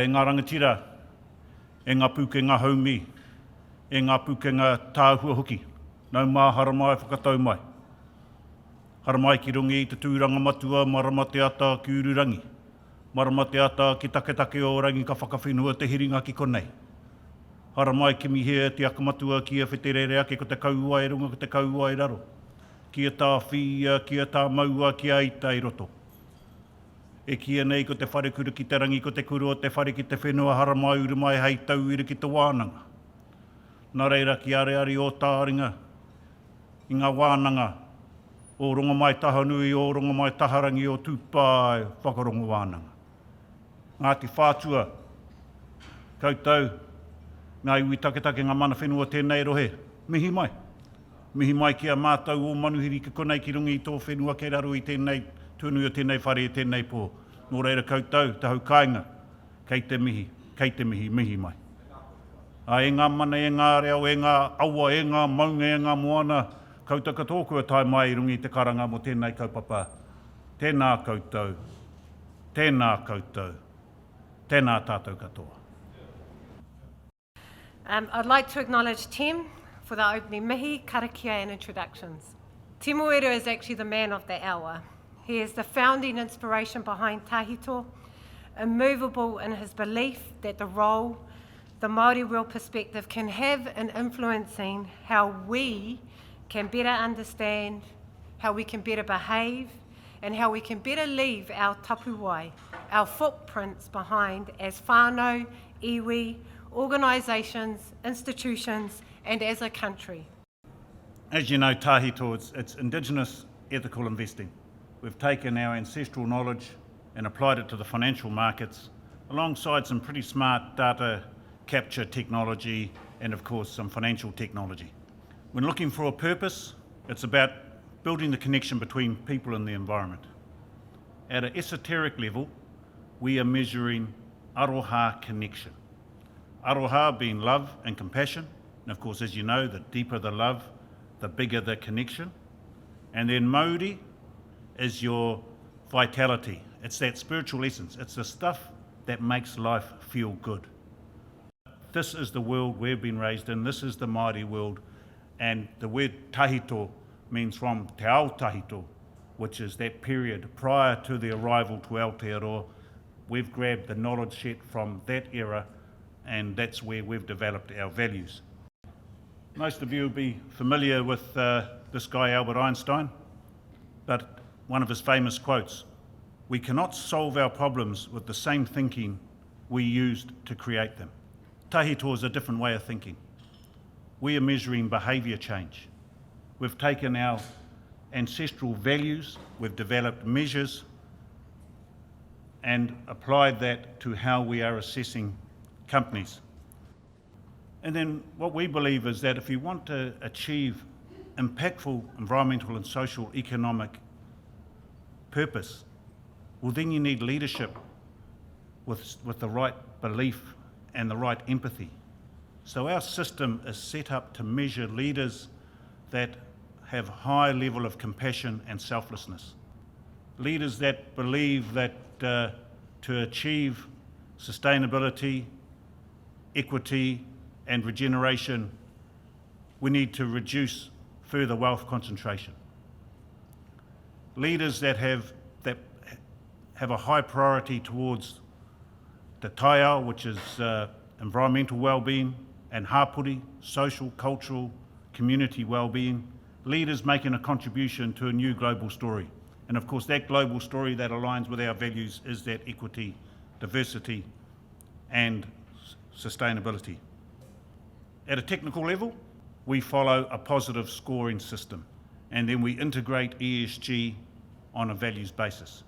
ngā rangatira, e ngā pukenga haumi, e ngā pukenga tāhua hoki, nau mā haramai whakatau mai. Haramai ki rungi i te tūranga matua, marama te ata ki ururangi, marama te ata ki taketake o rangi ka whakawhenua te hiringa ki konei. Haramai ki mihea te akamatua ki a wheterere ake ko te kaua e runga ko te kaua e raro. Ki a tā whia, ki a tā maua, ki a ita i roto. E kia nei ko te whare kuru ki te rangi, ko te kuru o te whare ki te whenua haramai uru mai hei tau ira ki te wānanga. Nā reira ki areari o tāringa, i ngā wānanga, o rongo mai tahanui, o rongo mai taharangi, o tūpai, whakarongo wānanga. Ngāti whātua, koutou, ngā iwi taketake ngā mana whenua tēnei rohe, mihi mai. Mihi mai ki a mātou o manuhiri ki konei ki rungi i tō whenua kei raro i tēnei tūnui o tēnei whare e tēnei pō. Nō reira koutou, te hau kāinga, kei te mihi, mihi mai. A e ngā mana, e ngā reo, e ngā aua, e ngā maunga, e ngā moana, koutou katoku a tai mai i rungi i te karanga mo tēnei kaupapa. Tēnā koutou, tēnā koutou, tēnā tātou katoa. I'd like to acknowledge Tim for the opening mihi, karakia and introductions. Temuera is actually the man of the hour. He is the founding inspiration behind TAHITO, immovable in his belief that the role the Māori world perspective can have in influencing how we can better understand, how we can better behave, and how we can better leave our tapuwai, our footprints behind as whānau, iwi, organisations, institutions, and as a country. As you know, TAHITO, it's indigenous ethical investing. We've taken our ancestral knowledge and applied it to the financial markets, alongside some pretty smart data capture technology and, of course, some financial technology. When looking for a purpose, it's about building the connection between people and the environment. At an esoteric level, we are measuring aroha connection. Aroha being love and compassion, and of course, as you know, the deeper the love, the bigger the connection. And then Māori is your vitality. It's that spiritual essence. It's the stuff that makes life feel good. This is the world we've been raised in. This is the Māori world. And the word tahito means from te ao tahito, which is that period prior to the arrival to Aotearoa. We've grabbed the knowledge set from that era, and that's where we've developed our values. Most of you will be familiar with this guy, Albert Einstein, but one of his famous quotes, "We cannot solve our problems with the same thinking we used to create them." TAHITO is a different way of thinking. We are measuring behaviour change. We've taken our ancestral values, we've developed measures and applied that to how we are assessing companies. And then what we believe is that if you want to achieve impactful environmental and social economic purpose, well then you need leadership with the right belief and the right empathy. So our system is set up to measure leaders that have high level of compassion and selflessness. Leaders that believe that to achieve sustainability, equity and regeneration, we need to reduce further wealth concentration. Leaders that have a high priority towards the taiao, which is environmental well-being, and hapuri, social, cultural, community well-being. Leaders making a contribution to a new global story. And of course that global story that aligns with our values is that equity, diversity and sustainability. At a technical level, we follow a positive scoring system, and then we integrate ESG on a values basis.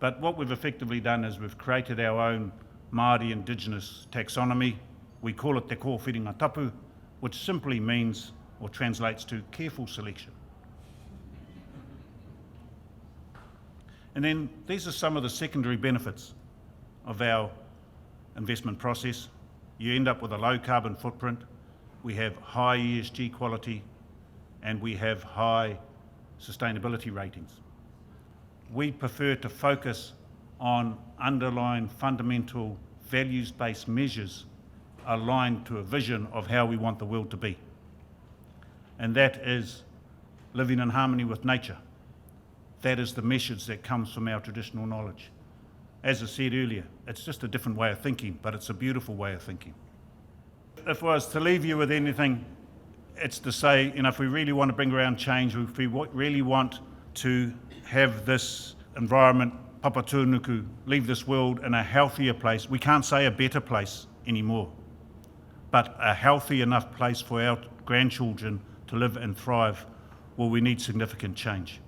But what we've effectively done is we've created our own Māori indigenous taxonomy. We call it te kōwhiringa tapu, which simply means or translates to careful selection. And then these are some of the secondary benefits of our investment process. You end up with a low carbon footprint, we have high ESG quality, and we have high sustainability ratings. We prefer to focus on underlying fundamental values-based measures aligned to a vision of how we want the world to be. And that is living in harmony with nature. That is the message that comes from our traditional knowledge. As I said earlier, it's just a different way of thinking, but it's a beautiful way of thinking. If I was to leave you with anything, it's to say, if we really want to bring around change, if we really want to have this environment, Papatūānuku, leave this world in a healthier place, we can't say a better place anymore, but a healthy enough place for our grandchildren to live and thrive, well, we need significant change.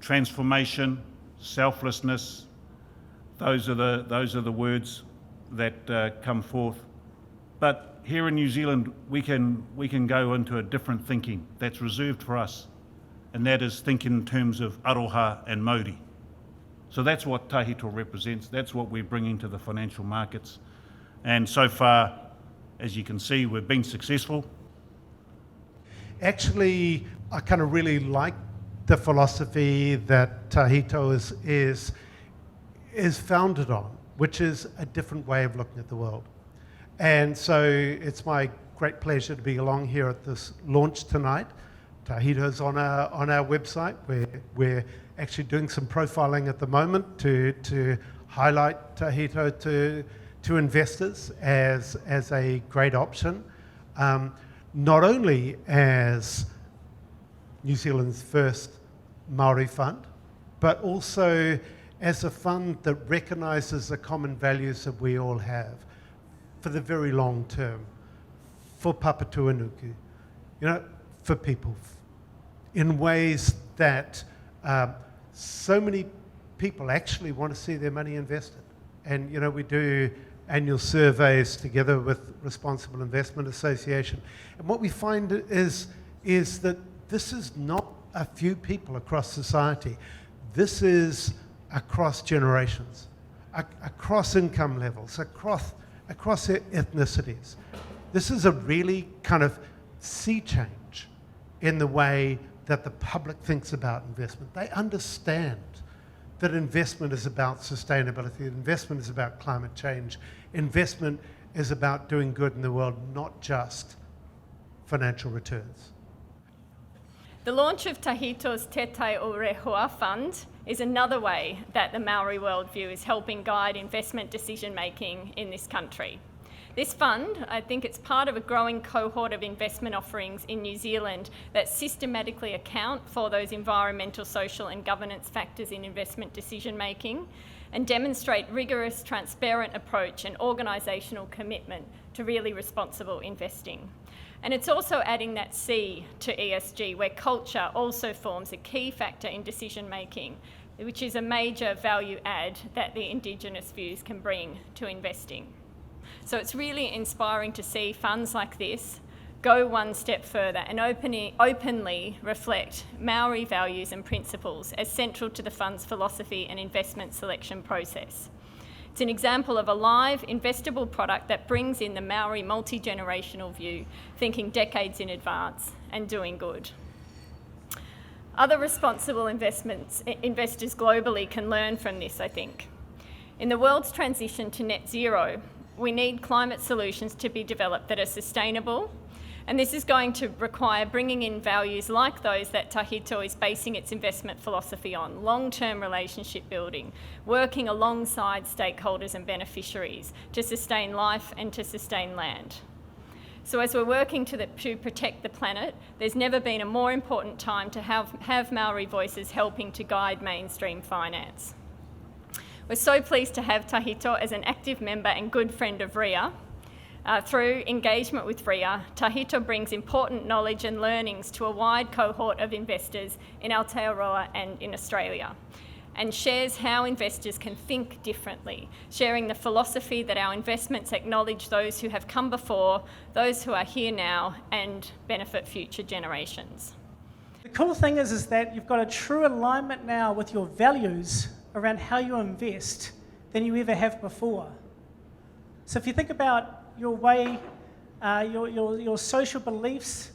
Transformation, selflessness, those are the words that come forth. But here in New Zealand, we can go into a different thinking that's reserved for us, and that is thinking in terms of aroha and Māori. So that's what TAHITO represents. That's what we're bringing to the financial markets. And so far, as you can see, we've been successful. Actually, I kind of really like the philosophy that TAHITO is founded on, which is a different way of looking at the world. And so it's my great pleasure to be along here at this launch tonight. TAHITO's on our website. We're actually doing some profiling at the moment to highlight TAHITO to investors as a great option, not only as New Zealand's first Māori fund, but also as a fund that recognises the common values that we all have for the very long term, for Papatūānuku, for people, in ways that so many people actually want to see their money invested. And we do annual surveys together with Responsible Investment Association, and what we find is that this is not a few people across society. This is across generations, across income levels, across ethnicities. This is a really kind of sea change in the way that the public thinks about investment. They understand that investment is about sustainability, investment is about climate change, investment is about doing good in the world, not just financial returns. The launch of TAHITO's Te Tai o Rehua fund is another way that the Māori worldview is helping guide investment decision making in this country. This fund, I think it's part of a growing cohort of investment offerings in New Zealand that systematically account for those environmental, social and governance factors in investment decision making and demonstrate rigorous, transparent approach and organisational commitment to really responsible investing. And it's also adding that C to ESG, where culture also forms a key factor in decision making, which is a major value add that the indigenous views can bring to investing. So it's really inspiring to see funds like this go one step further and openly reflect Maori values and principles as central to the fund's philosophy and investment selection process. It's an example of a live, investable product that brings in the Maori multi-generational view, thinking decades in advance and doing good. Other responsible investors globally can learn from this, I think. In the world's transition to net zero, we need climate solutions to be developed that are sustainable, and this is going to require bringing in values like those that TAHITO is basing its investment philosophy on: long-term relationship building, working alongside stakeholders and beneficiaries to sustain life and to sustain land. So as we're working to protect the planet, there's never been a more important time to have Maori voices helping to guide mainstream finance. We're so pleased to have TAHITO as an active member and good friend of Rehua. Through engagement with Rehua, TAHITO brings important knowledge and learnings to a wide cohort of investors in Aotearoa and in Australia, and shares how investors can think differently, sharing the philosophy that our investments acknowledge those who have come before, those who are here now, and benefit future generations. The cool thing is that you've got a true alignment now with your values around how you invest than you ever have before. So if you think about your way, your social beliefs,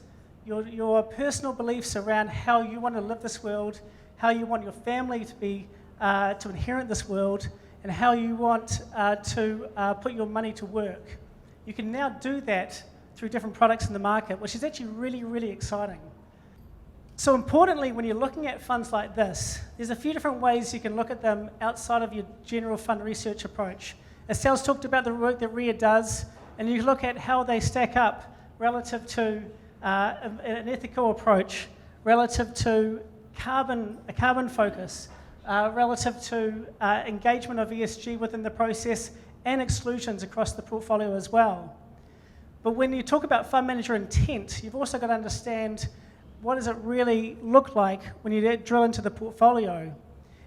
your personal beliefs around how you want to live this world, how you want your family to be, to inherit this world, and how you want to put your money to work. You can now do that through different products in the market, which is actually really, really exciting. So importantly, when you're looking at funds like this, there's a few different ways you can look at them outside of your general fund research approach. Sal's talked about the work that Rehua does, and you look at how they stack up relative to an ethical approach, relative to a carbon focus, relative to engagement of ESG within the process, and exclusions across the portfolio as well. But when you talk about fund manager intent, you've also got to understand what does it really look like when you drill into the portfolio.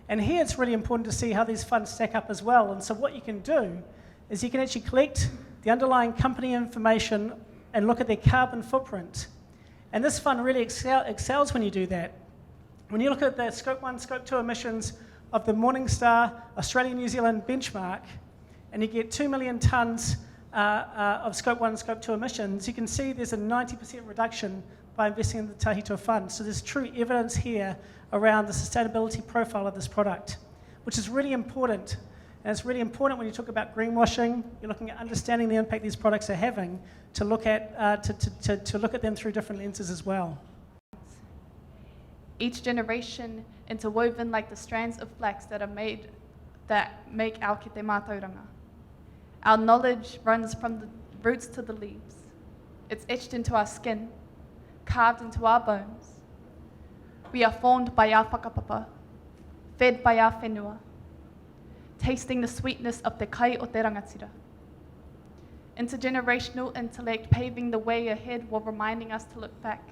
And here it's really important to see how these funds stack up as well. And so what you can do is you can actually collect the underlying company information and look at their carbon footprint. And this fund really excels when you do that. When you look at the Scope 1, Scope 2 emissions of the Morningstar Australia-New Zealand benchmark, and you get 2 million tonnes of Scope 1 and Scope 2 emissions, you can see there's a 90% reduction by investing in the TAHITO fund. So there's true evidence here around the sustainability profile of this product, which is really important. And it's really important when you talk about greenwashing, you're looking at understanding the impact these products are having, to look at, to look at them through different lenses as well. Each generation interwoven like the strands of flax that make our Ki Te Mātauranga. Our knowledge runs from the roots to the leaves. It's etched into our skin, carved into our bones. We are formed by our whakapapa, fed by our whenua, tasting the sweetness of te kai o te rangatira. Intergenerational intellect paving the way ahead while reminding us to look back.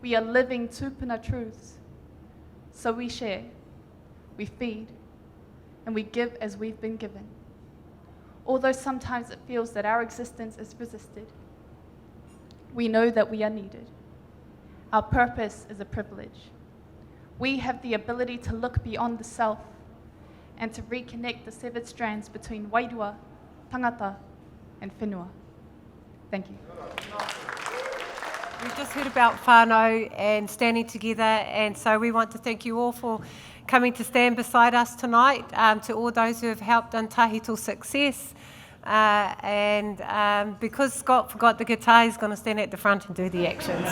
We are living tupuna truths. So we share, we feed, and we give as we've been given. Although sometimes it feels that our existence is resisted, we know that we are needed. Our purpose is a privilege. We have the ability to look beyond the self and to reconnect the severed strands between wairua, tangata, and whenua. Thank you. We've just heard about whānau and standing together, and so we want to thank you all for coming to stand beside us tonight, to all those who have helped on TAHITO's success. Because Scott forgot the guitar, he's going to stand at the front and do the actions.